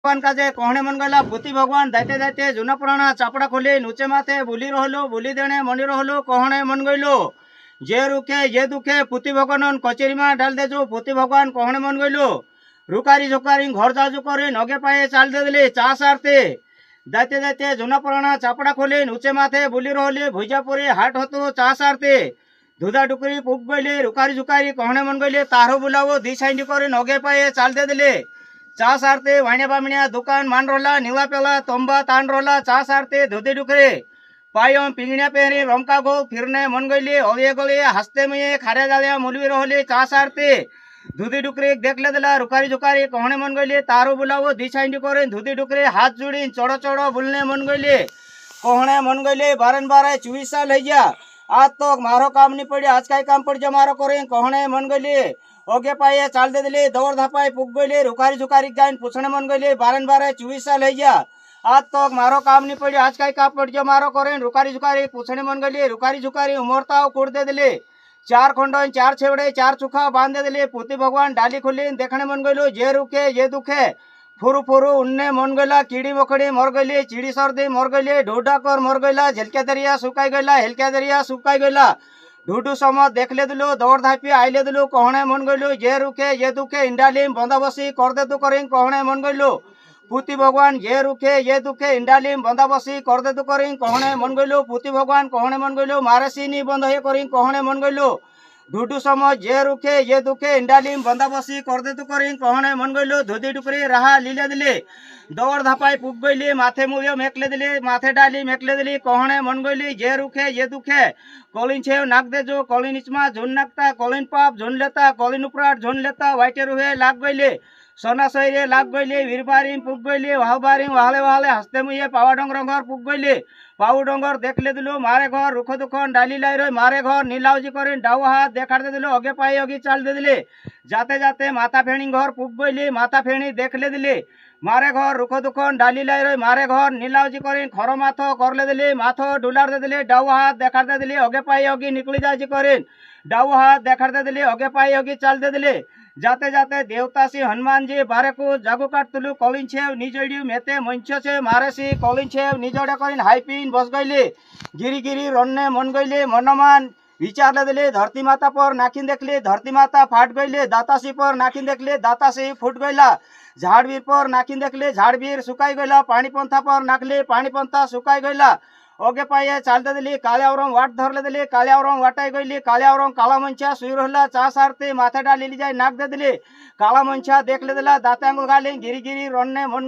भगवान काजे कहणे मन गला भूति भगवान दाइते दाइते जुना पुराना चापड़ा खोली नुचे माथे बुली रहलो बुली देने मनी रहलो कहणे मन गइलो जे रुखे जे दुखे पुति भगवान कचेरी में डाल दे जो पुति भगवान कहणे मन गइलो रुकारी झुकारी घर जाजू करे नगे पाए चाल दे दिले चा सारते दाइते दाइते जुना पुराना चापड़ा खोली नुचे माथे बुली रहले भुजापुरी हाट होतो चा सारते धुदा डुकरी पुग गइले रुकारी झुकारी कहणे मन गइले तारो बुलावो दी साइंडी करे नगे पाए चाल दे दिले चा सारते वाण्या बामण्या दुकान मान रोला निवा पेला तोंबा तान रोला चा सारते धुदे डुकरे पायम पिंगण्या पेहरी रमका गो फिरने मन गइले अलिये गलिये हंसते मुये खारे जालिया मुलवी रहले चा सारते धुदी डुकरे देखले दिला रुकारी झुकारी कहणे मन गइले तारो बुलावो दी साइंडी करे धुदी डुकरे हाथ जोड़ी चढ़ो चढ़ो बुलने मन गइले कहणे मन गइले बारन बारे 24 साल है गया आज तो मारो काम नहीं पड़े आज का काम पड़ जा मारो करे कहणे मन गइले ओगे पाए चाल दे दिले दौड़ धापाए पुग गइले रुकारी झुकारी जाइन पूछने मन गइले बारन बारे 24 साल है गया आज तो मारो काम नहीं पड़े आज का काम पड़ जा मारो करे रुकारी झुकारी पूछने मन गइले रुकारी झुकारी उमरताओ कोड़ दे दिले चार खंडन चार छेवड़े चार चुखा बांध दे दिले पुति भगवान डाली खोली देखने मन गइलो जे रुके जे दुखे फुरु फुरु उन्ने मन गइला कीड़ी मकड़ी मर गइले चिड़ी सर्दी मर गइले ढोडाकर मर गइला झेलक्या दरिया सुकाई गइला हेलक्या दरिया सुकाई गइला ढूढू समत देखले दिलो दौड़ धापी आइले दिलो कहणे मन गइलो जे रुखे जे दुखे इंडालीम बंदाबसी कर दे तू करें कहणे मन गइलो पुति भगवान जे रुखे जे दुखे इंडालीम बंदाबसी कर दे तू करें कहणे मन गइलो पुति भगवान कहणे मन गइलो मारेसीनी बंद हे करें कहणे मन गइलो ढूढू समत जे रुखे जे दुखे इंडालीम बंदाबसी कर दे तू करें कहणे मन गइलो धोदी डुकरी राहा लीले दिले दौड़ धापाई पुग गइली माथे मुयो मेकले दिली माथे डाली मेकले दिली कहणे मन गइली जे रुखे जे दुखे कलिन छेव नाक दे जो कलिन इचमा झुन नाकता कलिन पाप झुन लेता कलिन उपराट झुन लेता वाइटे रुहे लाग गइले सोना सैरे लाग गइले वीरबारिम पुग गइले वाहबारिम वाहले वाहले हस्ते मुये पावा डोंगर घर पुग गइले पाऊ डोंगर देखले दिलो मारे घर रुख दुखन डाली लाई रही मारे घर नीलावजी करे डाव हाथ देखा दे दिलो अगे पाए अगे चाल दे दिले जाते जाते माता फेणी घर पुग गइले माता फेणी देखले दिले मारे घर रुख दुखन डाली लाई रही मारे घर नीलावजी करे खर माथो करले दिले माथो डुलार दे दिले डाव हाथ देखा दे दिले अगे पाए अगे निकली जाजी करे डाव हाथ देखा दे दिले अगे पाए अगे चाल दे दिले जाते जाते देवतासी हनुमान जी बारे को जागो काटतलु कलिन छेव निजड़ियु मेते मंच से मारेसी कलिन छेव निजड़ा करिन हाईपिन बस गइले गिरी गिरी रन्ने मन गइले मनमान विचार दिले धरती माता पर नाखिन देखले धरती माता फाट गइले दातासी पर नाखिन देखले दातासी फुट गइला झाड़बीर पर नाखिन देखले झाड़बीर सुकाई गइला पानी पंथा पर नाखले पानी पंथा सुकाई गइला ओगे पाए चाल दे दिली काल्यावरम वाट धरले दिली काल्यावरम वाटाई गइली काल्यावरम काला मंचा सुई रहला चा सारते माथे डाली जाय नाक दे दिली काला मंचा देखले दिला दाते आंगुल गाले गिरी गिरी रन्ने मन